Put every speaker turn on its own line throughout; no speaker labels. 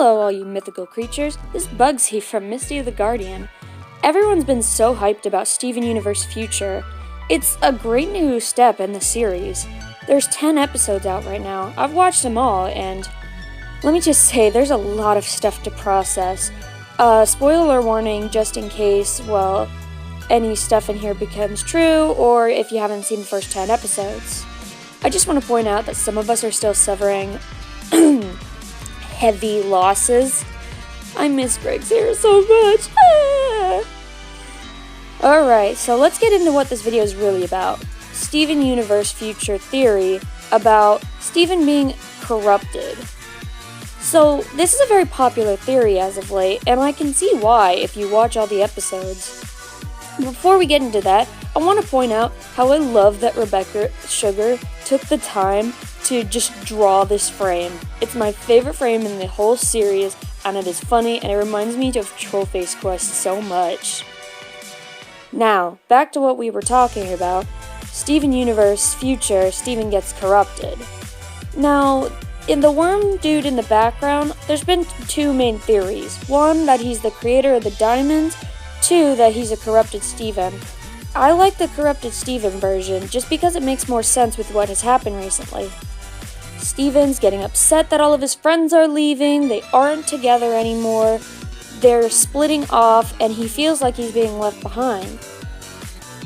Hello, all you mythical creatures. This is Buggsy from Misty the Guardian. Everyone's been so hyped about Steven Universe Future. It's a great new step in the series. There's 10 episodes out right now. I've watched them all, and let me just say, there's a lot of stuff to process. Spoiler warning, just in case, well, any stuff in here becomes true, or if you haven't seen the first 10 episodes. I just want to point out that some of us are still suffering heavy losses. I miss Greg's hair so much. Alright, so let's get into what this video is really about. Steven Universe Future theory about Steven being corrupted. So, this is a very popular theory as of late, and I can see why if you watch all the episodes. Before we get into that, I want to point out how I love that Rebecca Sugar took the time to just draw this frame. It's my favorite frame in the whole series, and it is funny, and it reminds me of Trollface Quest so much. Now, back to what we were talking about. Steven Universe Future, Steven gets corrupted. Now, in the worm dude in the background, there's been two main theories. One, that he's the creator of the diamonds. Two, that he's a corrupted Steven. I like the corrupted Steven version just because it makes more sense with what has happened recently. Steven's getting upset that all of his friends are leaving, they aren't together anymore, they're splitting off, and he feels like he's being left behind.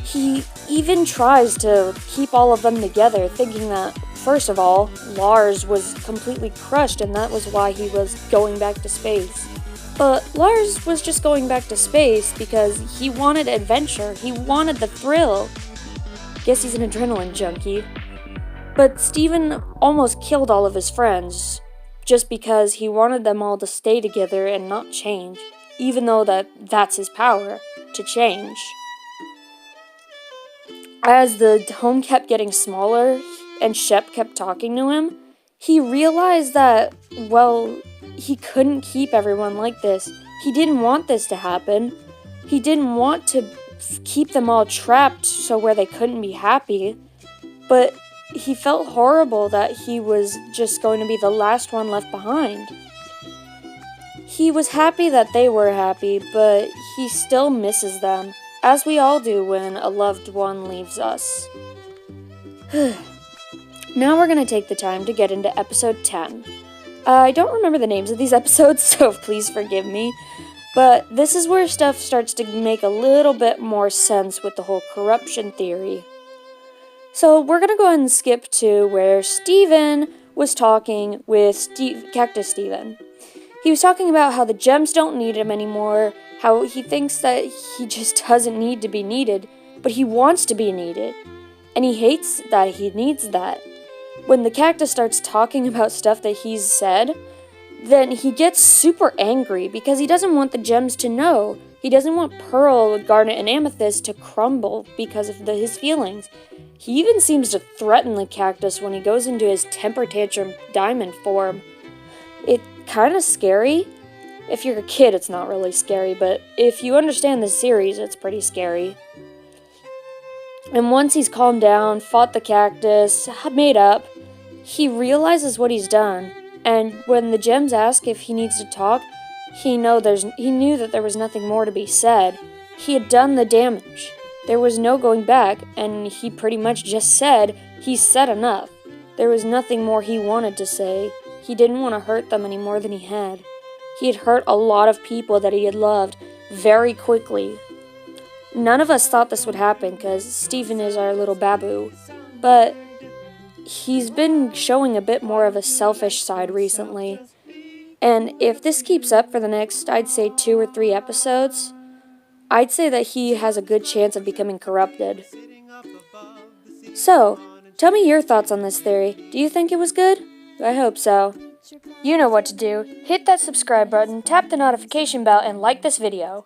He even tries to keep all of them together, thinking that, first of all, Lars was completely crushed and that was why he was going back to space. But Lars was just going back to space because he wanted adventure, he wanted the thrill. Guess he's an adrenaline junkie. But Steven almost killed all of his friends, just because he wanted them all to stay together and not change, even though that's his power, to change. As the home kept getting smaller, and Shep kept talking to him, he realized that, well, he couldn't keep everyone like this. He didn't want this to happen. He didn't want to keep them all trapped so where they couldn't be happy. But he felt horrible that he was just going to be the last one left behind. He was happy that they were happy, but he still misses them, as we all do when a loved one leaves us. Now we're going to take the time to get into episode 10. I don't remember the names of these episodes, so please forgive me, but this is where stuff starts to make a little bit more sense with the whole corruption theory. So we're going to go ahead and skip to where Steven was talking with Cactus Steven. He was talking about how the gems don't need him anymore, how he thinks that he just doesn't need to be needed, but he wants to be needed, and he hates that he needs that. When the cactus starts talking about stuff that he's said, then he gets super angry because he doesn't want the gems to know. He doesn't want Pearl, Garnet, and Amethyst to crumble because of his feelings. He even seems to threaten the cactus when he goes into his temper tantrum diamond form. It's kind of scary. If you're a kid, it's not really scary, but if you understand the series, it's pretty scary. And once he's calmed down, fought the cactus, made up, he realizes what he's done. And when the gems ask if he needs to talk, he knew that there was nothing more to be said. He had done the damage. There was no going back, and he pretty much just said he said enough. There was nothing more he wanted to say. He didn't want to hurt them any more than he had. He had hurt a lot of people that he had loved very quickly. None of us thought this would happen because Steven is our little babu, but he's been showing a bit more of a selfish side recently. And if this keeps up for the next, I'd say 2 or 3 episodes, I'd say that he has a good chance of becoming corrupted. So, tell me your thoughts on this theory. Do you think it was good? I hope so. You know what to do. Hit that subscribe button, tap the notification bell, and like this video.